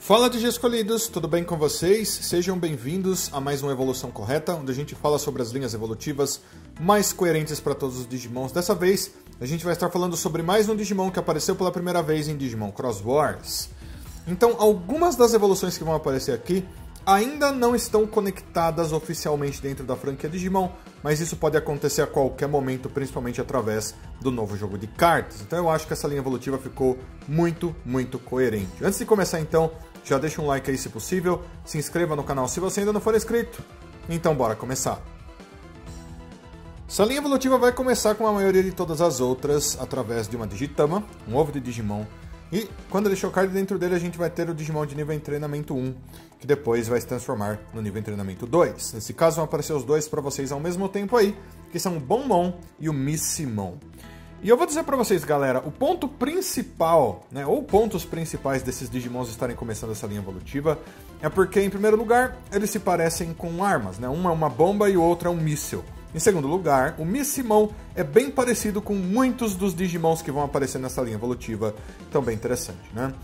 Fala de escolhidos, tudo bem com vocês? Sejam bem-vindos a mais uma Evolução Correta, onde a gente fala sobre as linhas evolutivas mais coerentes para todos os Digimons. Dessa vez, a gente vai estar falando sobre mais um Digimon que apareceu pela primeira vez em Digimon Cross Wars. Então, algumas das evoluções que vão aparecer aqui ainda não estão conectadas oficialmente dentro da franquia Digimon, mas isso pode acontecer a qualquer momento, principalmente através do novo jogo de cartas. Então eu acho que essa linha evolutiva ficou muito coerente. Antes de começar então, já deixa um like aí se possível, se inscreva no canal se você ainda não for inscrito. Então bora começar. Essa linha evolutiva vai começar com a maioria de todas as outras, através de uma Digitama, um ovo de Digimon. E quando ele chocar dentro dele, a gente vai ter o Digimon de nível em treinamento 1, que depois vai se transformar no nível em treinamento 2. Nesse caso vão aparecer os dois para vocês ao mesmo tempo aí, que são o Bonmon e o Missimon. E eu vou dizer para vocês, galera, o ponto principal, né, ou pontos principais desses Digimons estarem começando essa linha evolutiva, é porque, em primeiro lugar, eles se parecem com armas, né? Uma é uma bomba e o outro é um míssil. Em segundo lugar, o Missimon é bem parecido com muitos dos Digimons que vão aparecer nessa linha evolutiva, então bem interessante, né?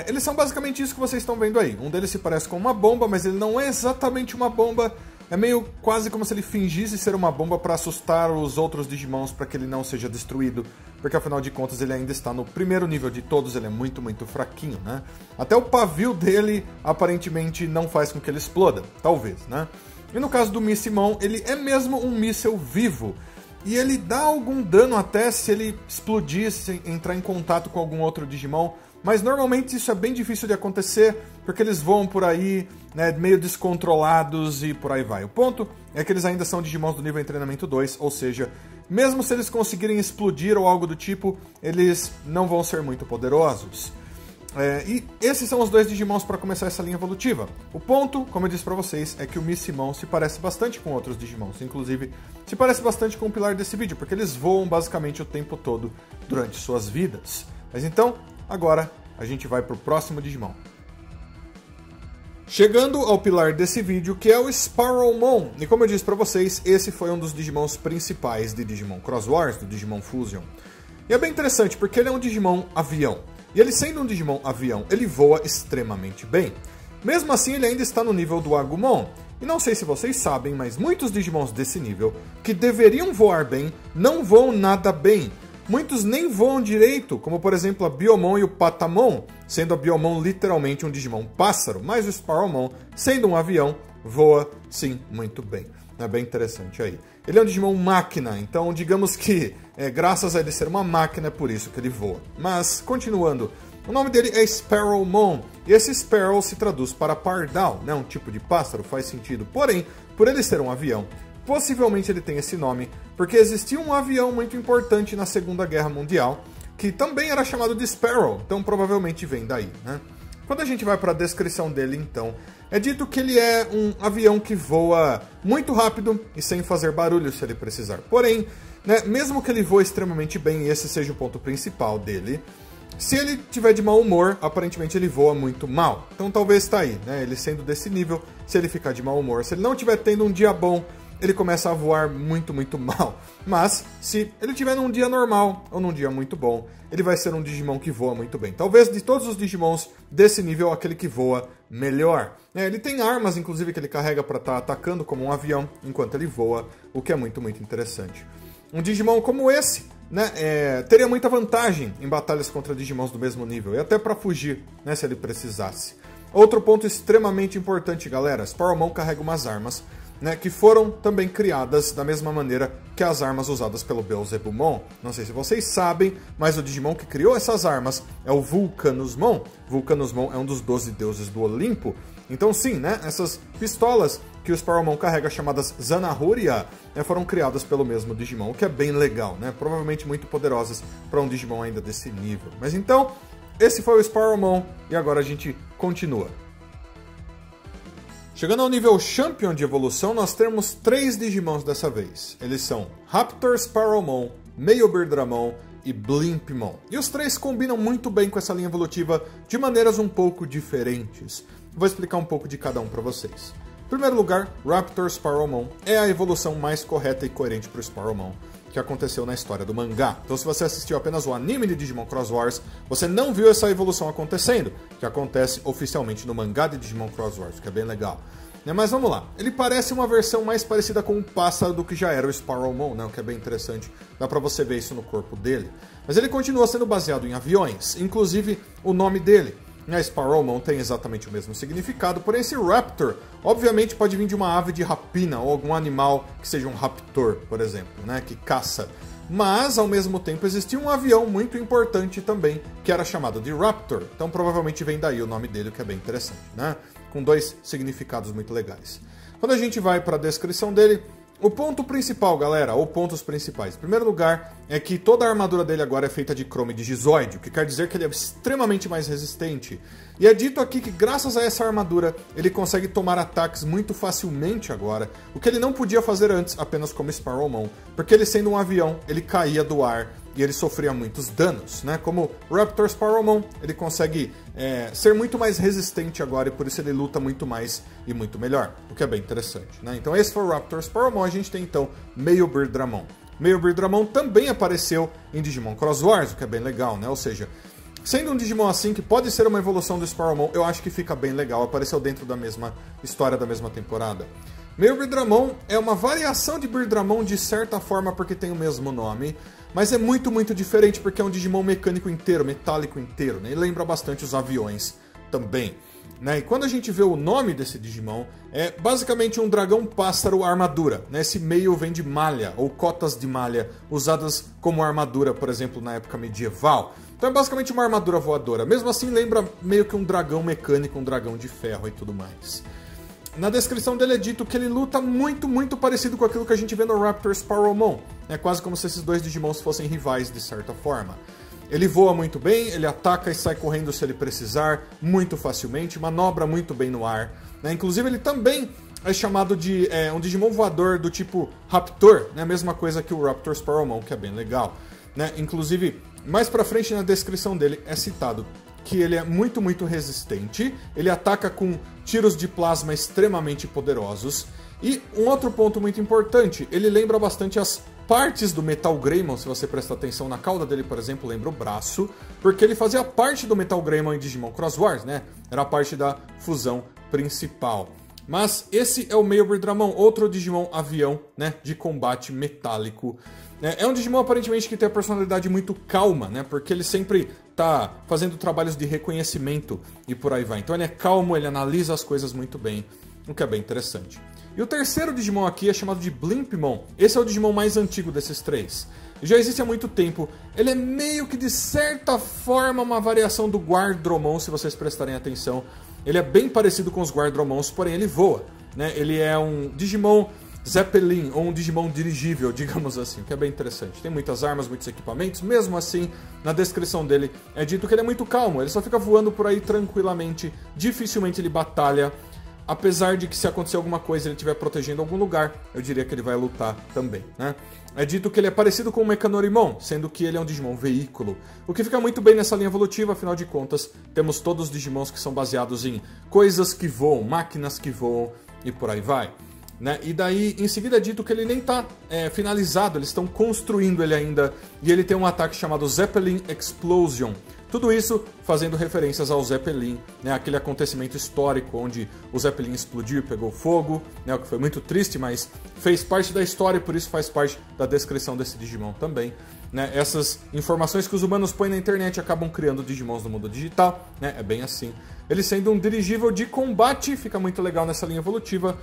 Eles são basicamente isso que vocês estão vendo aí. Um deles se parece com uma bomba, mas ele não é exatamente uma bomba. É meio quase como se ele fingisse ser uma bomba para assustar os outros Digimons para que ele não seja destruído, porque afinal de contas ele ainda está no primeiro nível de todos, ele é muito fraquinho, né? Até o pavio dele aparentemente não faz com que ele exploda, talvez, né? E no caso do Missimon, ele é mesmo um míssil vivo. E ele dá algum dano até se ele explodir, se entrar em contato com algum outro Digimon. Mas normalmente isso é bem difícil de acontecer, porque eles voam por aí, né, meio descontrolados e por aí vai. O ponto é que eles ainda são Digimons do nível em treinamento 2, ou seja, mesmo se eles conseguirem explodir ou algo do tipo, eles não vão ser muito poderosos. E esses são os dois Digimons para começar essa linha evolutiva. O ponto, como eu disse para vocês, é que o Missimon se parece bastante com outros Digimons. Inclusive, se parece bastante com o pilar desse vídeo, porque eles voam basicamente o tempo todo durante suas vidas. Mas então, agora a gente vai para o próximo Digimon. Chegando ao pilar desse vídeo, que é o Sparrowmon. E como eu disse para vocês, esse foi um dos Digimons principais de Digimon Cross Wars, do Digimon Fusion. E é bem interessante, porque ele é um Digimon avião. E ele sendo um Digimon avião, ele voa extremamente bem. Mesmo assim, ele ainda está no nível do Agumon. E não sei se vocês sabem, mas muitos Digimons desse nível, que deveriam voar bem, não voam nada bem. Muitos nem voam direito, como por exemplo a Biyomon e o Patamon, sendo a Biyomon literalmente um Digimon pássaro, mas o Sparrowmon, sendo um avião, voa sim muito bem. É bem interessante aí. Ele é um Digimon máquina, então digamos que graças a ele ser uma máquina é por isso que ele voa. Mas, continuando, o nome dele é Sparrowmon, e esse Sparrow se traduz para pardal, né? Um tipo de pássaro, faz sentido. Porém, por ele ser um avião, possivelmente ele tem esse nome, porque existia um avião muito importante na Segunda Guerra Mundial, que também era chamado de Sparrow, então provavelmente vem daí, né? Quando a gente vai para a descrição dele, então, é dito que ele é um avião que voa muito rápido e sem fazer barulho se ele precisar. Porém, né, mesmo que ele voe extremamente bem, e esse seja o ponto principal dele, se ele tiver de mau humor, aparentemente ele voa muito mal. Então talvez está aí, né? Ele sendo desse nível, se ele ficar de mau humor, se ele não estiver tendo um dia bom, ele começa a voar muito mal. Mas, se ele tiver num dia normal ou num dia muito bom, ele vai ser um Digimon que voa muito bem. Talvez de todos os Digimons desse nível, aquele que voa melhor. Ele tem armas, inclusive, que ele carrega para estar atacando como um avião enquanto ele voa, o que é muito interessante. Um Digimon como esse, né, teria muita vantagem em batalhas contra Digimons do mesmo nível, e até para fugir, né, se ele precisasse. Outro ponto extremamente importante, galera, Sparrowmon carrega umas armas, né, que foram também criadas da mesma maneira que as armas usadas pelo Beelzebumon. Não sei se vocês sabem, mas o Digimon que criou essas armas é o Vulcanusmon. Vulcanusmon é um dos 12 deuses do Olimpo. Então sim, né, essas pistolas que o Sparrowmon carrega, chamadas Zanahoria, né, foram criadas pelo mesmo Digimon, o que é bem legal, né? Provavelmente muito poderosas para um Digimon ainda desse nível. Mas então, esse foi o Sparrowmon e agora a gente continua. Chegando ao nível Champion de evolução, nós temos 3 Digimons dessa vez. Eles são Raptor Sparrowmon, Meiobirdramon e Blimpmon. E os 3 combinam muito bem com essa linha evolutiva de maneiras um pouco diferentes. Vou explicar um pouco de cada um para vocês. Em primeiro lugar, Raptor Sparrowmon é a evolução mais correta e coerente para o Sparrowmon. que aconteceu na história do mangá. Então se você assistiu apenas o anime de Digimon Cross Wars, você não viu essa evolução acontecendo, que acontece oficialmente no mangá de Digimon Cross Wars, que é bem legal. Mas vamos lá, ele parece uma versão mais parecida com um pássaro do que já era o Sparrowmon, né? O que é bem interessante, dá pra você ver isso no corpo dele. Mas ele continua sendo baseado em aviões, inclusive o nome dele. Sparrowmon tem exatamente o mesmo significado, porém esse Raptor, obviamente pode vir de uma ave de rapina ou algum animal que seja um raptor, por exemplo, né? Que caça. Mas, ao mesmo tempo, existia um avião muito importante também, que era chamado de Raptor. Então provavelmente vem daí o nome dele, o que é bem interessante, né? Com dois significados muito legais. Quando a gente vai para a descrição dele, o ponto principal, galera, ou pontos principais. Em primeiro lugar, é que toda a armadura dele agora é feita de chrome digizoide, o que quer dizer que ele é extremamente mais resistente. E é dito aqui que graças a essa armadura, ele consegue tomar ataques muito facilmente agora, o que ele não podia fazer antes apenas como Sparrowmon, porque ele sendo um avião, ele caía do ar e ele sofria muitos danos, né? Como Raptor Sparrowmon, ele consegue ser muito mais resistente agora e por isso ele luta muito mais e muito melhor, o que é bem interessante, né? Então esse foi o Raptor Sparrowmon, a gente tem então Male Beardramon. Male Beardramon também apareceu em Digimon Cross Wars, o que é bem legal, né? Ou seja, sendo um Digimon assim, que pode ser uma evolução do Sparrowmon, eu acho que fica bem legal, apareceu dentro da mesma história da mesma temporada. Male Beardramon é uma variação de Beardramon de certa forma porque tem o mesmo nome, mas é muito, muito diferente porque é um Digimon mecânico inteiro, metálico inteiro, né? E lembra bastante os aviões também, né? E quando a gente vê o nome desse Digimon, é basicamente um dragão pássaro armadura, né? Esse meio vem de malha, ou cotas de malha, usadas como armadura, por exemplo, na época medieval. Então é basicamente uma armadura voadora. Mesmo assim, lembra meio que um dragão mecânico, um dragão de ferro e tudo mais. Na descrição dele é dito que ele luta muito, muito parecido com aquilo que a gente vê no Raptor Sparrowmon. É quase como se esses dois Digimons fossem rivais, de certa forma. Ele voa muito bem, ele ataca e sai correndo se ele precisar, muito facilmente, manobra muito bem no ar, né? Inclusive ele também é chamado de um Digimon voador do tipo Raptor, né? Mesma coisa que o Raptor Sparrowmon, que é bem legal, né? Inclusive, mais pra frente na descrição dele é citado que ele é muito, muito resistente, ele ataca com tiros de plasma extremamente poderosos, e um outro ponto muito importante, ele lembra bastante as partes do Metal Greymon, se você prestar atenção na cauda dele, por exemplo, lembra o braço, porque ele fazia parte do Metal Greymon em Digimon Cross Wars, né? Era parte da fusão principal. Mas esse é o Male Beardramon, outro Digimon avião, né, de combate metálico. É um Digimon aparentemente que tem a personalidade muito calma, né, porque ele sempre tá fazendo trabalhos de reconhecimento e por aí vai. Então ele é calmo, ele analisa as coisas muito bem, o que é bem interessante. E o terceiro Digimon aqui é chamado de Blimpmon. Esse é o Digimon mais antigo desses três. Já existe há muito tempo. Ele é meio que de certa forma uma variação do Guardromon, se vocês prestarem atenção. Ele é bem parecido com os Guardromons, porém ele voa, né? Ele é um Digimon Zeppelin, ou um Digimon dirigível, digamos assim, que é bem interessante. Tem muitas armas, muitos equipamentos, mesmo assim, na descrição dele é dito que ele é muito calmo, ele só fica voando por aí tranquilamente, dificilmente ele batalha, apesar de que se acontecer alguma coisa ele estiver protegendo algum lugar, eu diria que ele vai lutar também, né? É dito que ele é parecido com o Mechanorimon, sendo que ele é um Digimon veículo, o que fica muito bem nessa linha evolutiva, afinal de contas, temos todos os Digimons que são baseados em coisas que voam, máquinas que voam e por aí vai. Né? E daí, em seguida é dito que ele nem está finalizado, eles estão construindo ele ainda, e ele tem um ataque chamado Zeppelin Explosion. Tudo isso fazendo referências ao Zeppelin, né? Aquele acontecimento histórico onde o Zeppelin explodiu e pegou fogo, né? O que foi muito triste, mas fez parte da história e por isso faz parte da descrição desse Digimon também. Né? Essas informações que os humanos põem na internet acabam criando Digimons no mundo digital, né? É bem assim. Ele sendo um dirigível de combate, fica muito legal nessa linha evolutiva.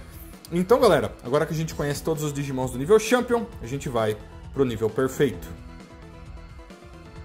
Então, galera, agora que a gente conhece todos os Digimons do nível Champion, a gente vai pro nível perfeito.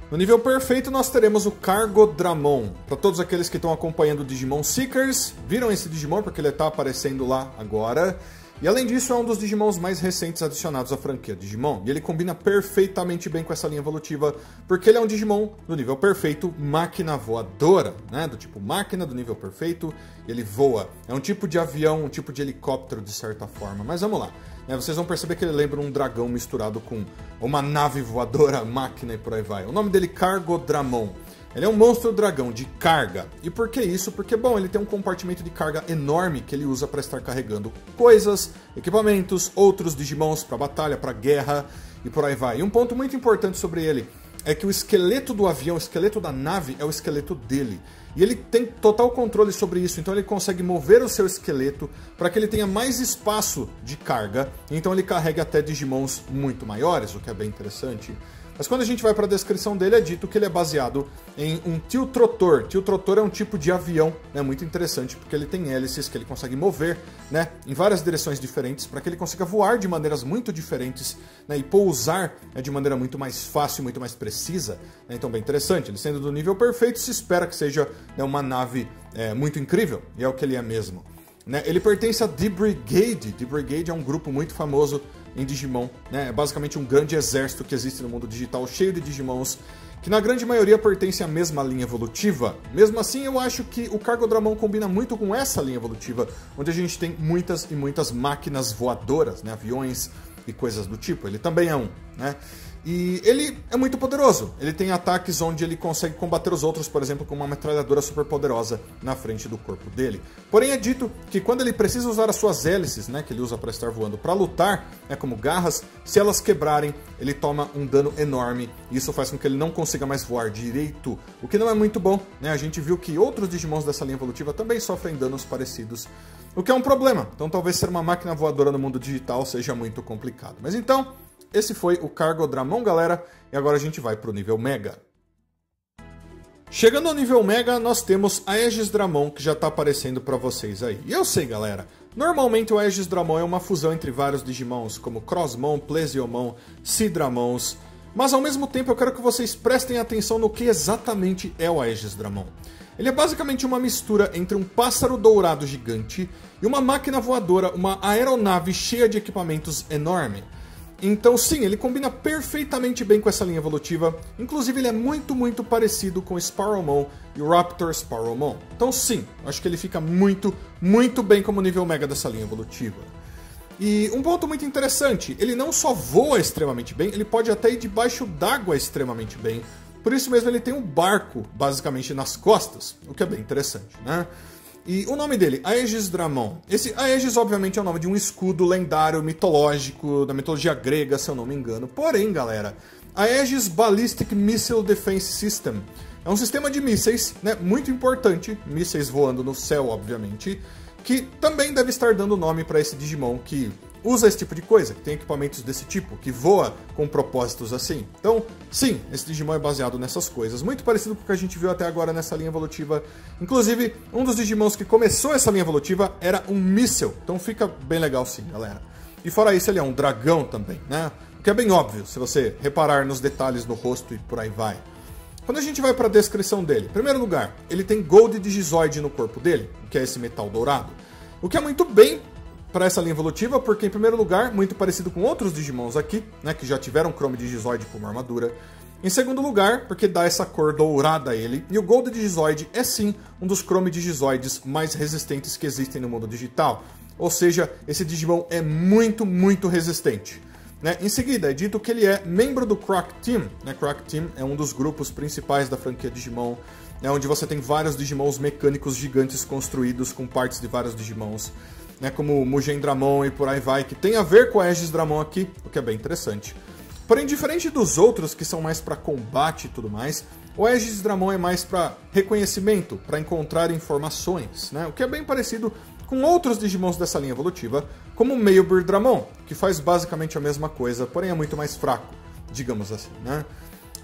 No nível perfeito, nós teremos o Cargodramon. Para todos aqueles que estão acompanhando o Digimon Seekers, viram esse Digimon porque ele está aparecendo lá agora. E além disso, é um dos Digimons mais recentes adicionados à franquia Digimon. E ele combina perfeitamente bem com essa linha evolutiva, porque ele é um Digimon do nível perfeito, máquina voadora, né? Do tipo máquina do nível perfeito, ele voa. É um tipo de avião, um tipo de helicóptero de certa forma. Mas vamos lá. Vocês vão perceber que ele lembra um dragão misturado com uma nave voadora, máquina e por aí vai. O nome dele é Cargodramon. Ele é um monstro dragão de carga. E por que isso? Porque, bom, ele tem um compartimento de carga enorme que ele usa para estar carregando coisas, equipamentos, outros Digimons para batalha, para guerra e por aí vai. E um ponto muito importante sobre ele é que o esqueleto do avião, o esqueleto da nave, é o esqueleto dele. E ele tem total controle sobre isso, então ele consegue mover o seu esqueleto para que ele tenha mais espaço de carga, então ele carrega até Digimons muito maiores, o que é bem interessante. Mas quando a gente vai para a descrição dele, é dito que ele é baseado em um Tiltrotor. Tiltrotor é um tipo de avião, né, muito interessante, porque ele tem hélices que ele consegue mover, né, em várias direções diferentes, para que ele consiga voar de maneiras muito diferentes, né, e pousar, né, de maneira muito mais fácil, muito mais precisa. Né, então, bem interessante. Ele sendo do nível perfeito, se espera que seja, né, uma nave muito incrível, e é o que ele é mesmo. Né, ele pertence a The Brigade. The Brigade é um grupo muito famoso em Digimon, né? É basicamente um grande exército que existe no mundo digital, cheio de Digimons, que na grande maioria pertence à mesma linha evolutiva. Mesmo assim, eu acho que o Cargodramon combina muito com essa linha evolutiva, onde a gente tem muitas e muitas máquinas voadoras, né? Aviões e coisas do tipo. Ele também é um, né? E ele é muito poderoso. Ele tem ataques onde ele consegue combater os outros, por exemplo, com uma metralhadora super poderosa na frente do corpo dele. Porém, é dito que quando ele precisa usar as suas hélices, né, que ele usa para estar voando, para lutar, né, como garras, se elas quebrarem, ele toma um dano enorme. E isso faz com que ele não consiga mais voar direito, o que não é muito bom, né? A gente viu que outros Digimons dessa linha evolutiva também sofrem danos parecidos, o que é um problema. Então, talvez ser uma máquina voadora no mundo digital seja muito complicado. Mas então, esse foi o Cargodramon, galera, e agora a gente vai para o nível Mega. Chegando ao nível Mega, nós temos a Aegisdramon, que já está aparecendo para vocês aí. E eu sei, galera, normalmente o Aegisdramon é uma fusão entre vários Digimons, como Crossmon, Plesiomon, Sidramons, mas ao mesmo tempo eu quero que vocês prestem atenção no que exatamente é o Aegisdramon. Ele é basicamente uma mistura entre um pássaro dourado gigante e uma máquina voadora, uma aeronave cheia de equipamentos enorme. Então sim, ele combina perfeitamente bem com essa linha evolutiva, inclusive ele é muito parecido com o Sparrowmon e o Raptor Sparrowmon. Então sim, acho que ele fica muito bem como nível Mega dessa linha evolutiva. E um ponto muito interessante, ele não só voa extremamente bem, ele pode até ir debaixo d'água extremamente bem, por isso mesmo ele tem um barco basicamente nas costas, o que é bem interessante, né? E o nome dele, Aegisdramon. Esse Aegis, obviamente, é o nome de um escudo lendário, mitológico, da mitologia grega, se eu não me engano. Porém, galera, Aegis Ballistic Missile Defense System é um sistema de mísseis, né, muito importante, mísseis voando no céu, obviamente, que também deve estar dando nome para esse Digimon que usa esse tipo de coisa, que tem equipamentos desse tipo, que voa com propósitos assim. Então, sim, esse Digimon é baseado nessas coisas, muito parecido com o que a gente viu até agora nessa linha evolutiva. Inclusive, um dos Digimons que começou essa linha evolutiva era um míssil, então fica bem legal sim, galera. E fora isso, ele é um dragão também, né? O que é bem óbvio, se você reparar nos detalhes no rosto e por aí vai. Quando a gente vai para a descrição dele, em primeiro lugar, ele tem Gold Digizoid no corpo dele, que é esse metal dourado, o que é muito bem para essa linha evolutiva, porque em primeiro lugar, muito parecido com outros Digimons aqui, né, que já tiveram Chrome Digizoid como armadura. Em segundo lugar, porque dá essa cor dourada a ele, e o Gold Digizoid é sim um dos Chrome Digizoides mais resistentes que existem no mundo digital. Ou seja, esse Digimon é muito resistente. Né? Em seguida, é dito que ele é membro do Crack Team. Né? Crack Team é um dos grupos principais da franquia Digimon, né, onde você tem vários Digimons mecânicos gigantes construídos com partes de vários Digimons, né, como o Mugendramon e por aí vai, que tem a ver com a Aegisdramon aqui, o que é bem interessante. Porém, diferente dos outros, que são mais para combate e tudo mais, o Aegisdramon é mais para reconhecimento, para encontrar informações, né, o que é bem parecido com outros Digimons dessa linha evolutiva, como o Meiobirdramon, que faz basicamente a mesma coisa, porém é muito mais fraco, digamos assim, né?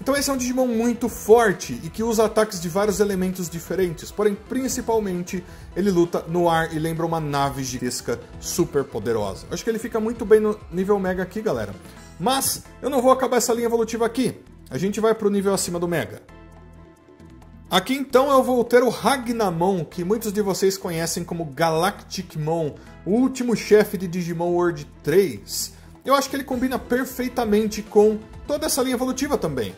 Então esse é um Digimon muito forte e que usa ataques de vários elementos diferentes, porém principalmente ele luta no ar e lembra uma nave gigantesca super poderosa. Acho que ele fica muito bem no nível Mega aqui, galera. Mas eu não vou acabar essa linha evolutiva aqui, a gente vai para o nível acima do Mega. Aqui então eu vou ter o Ragnamon, que muitos de vocês conhecem como Galacticmon, o último chefe de Digimon World 3. Eu acho que ele combina perfeitamente com toda essa linha evolutiva também.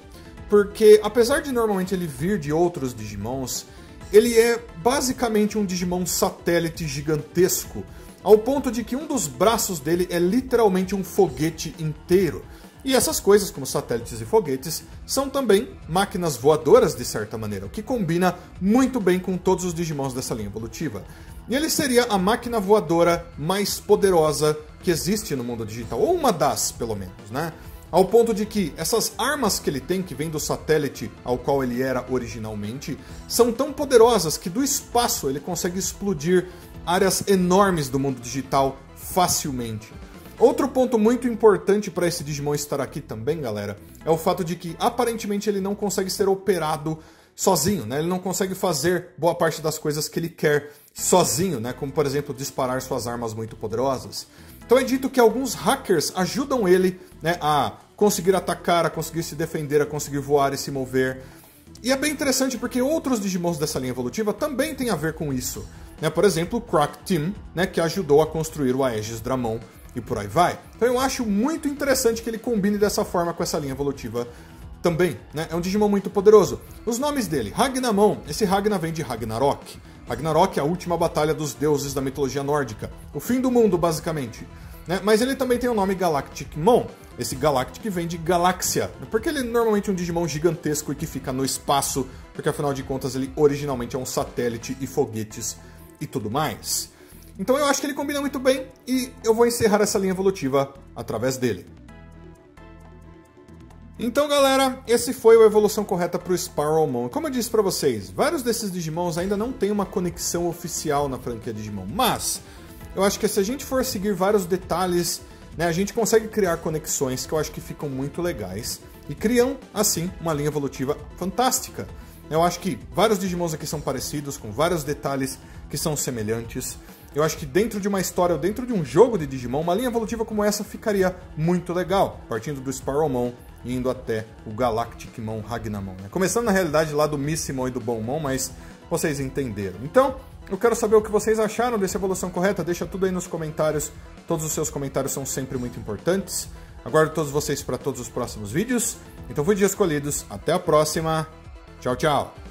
Porque, apesar de normalmente ele vir de outros Digimons, ele é basicamente um Digimon satélite gigantesco, ao ponto de que um dos braços dele é literalmente um foguete inteiro. E essas coisas, como satélites e foguetes, são também máquinas voadoras de certa maneira, o que combina muito bem com todos os Digimons dessa linha evolutiva. E ele seria a máquina voadora mais poderosa que existe no mundo digital, ou uma das, pelo menos, né? Ao ponto de que essas armas que ele tem, que vem do satélite ao qual ele era originalmente, são tão poderosas que do espaço ele consegue explodir áreas enormes do mundo digital facilmente. Outro ponto muito importante para esse Digimon estar aqui também, galera, é o fato de que aparentemente ele não consegue ser operado sozinho, né? Ele não consegue fazer boa parte das coisas que ele quer sozinho, né? Como, por exemplo, disparar suas armas muito poderosas. Então é dito que alguns hackers ajudam ele, né, a conseguir atacar, a conseguir se defender, a conseguir voar e se mover. E é bem interessante porque outros Digimons dessa linha evolutiva também têm a ver com isso, né? Por exemplo, o Croc Team, né, que ajudou a construir o Aegis Dramon e por aí vai. Então eu acho muito interessante que ele combine dessa forma com essa linha evolutiva também, né? É um Digimon muito poderoso. Os nomes dele, Ragnamon, esse Ragna vem de Ragnarok. Ragnarok é a última batalha dos deuses da mitologia nórdica, o fim do mundo, basicamente, né? Mas ele também tem o nome Galacticmon. Esse Galactic vem de galáxia, porque ele é normalmente um Digimon gigantesco e que fica no espaço, porque afinal de contas ele originalmente é um satélite e foguetes e tudo mais. Então eu acho que ele combina muito bem e eu vou encerrar essa linha evolutiva através dele. Então, galera, esse foi a evolução correta para o Sparrowmon. Como eu disse para vocês, vários desses Digimons ainda não têm uma conexão oficial na franquia Digimon, mas eu acho que se a gente for seguir vários detalhes, né, a gente consegue criar conexões que eu acho que ficam muito legais e criam, assim, uma linha evolutiva fantástica. Eu acho que vários Digimons aqui são parecidos, com vários detalhes que são semelhantes. Eu acho que dentro de uma história ou dentro de um jogo de Digimon, uma linha evolutiva como essa ficaria muito legal, partindo do Sparrowmon e indo até o Galacticmon Ragnamon, né? Começando na realidade lá do Missimon e do Bonmon, mas vocês entenderam. Então, eu quero saber o que vocês acharam dessa evolução correta, deixa tudo aí nos comentários, todos os seus comentários são sempre muito importantes. Aguardo todos vocês para todos os próximos vídeos. Então fui de Escolhidos, até a próxima, tchau, tchau!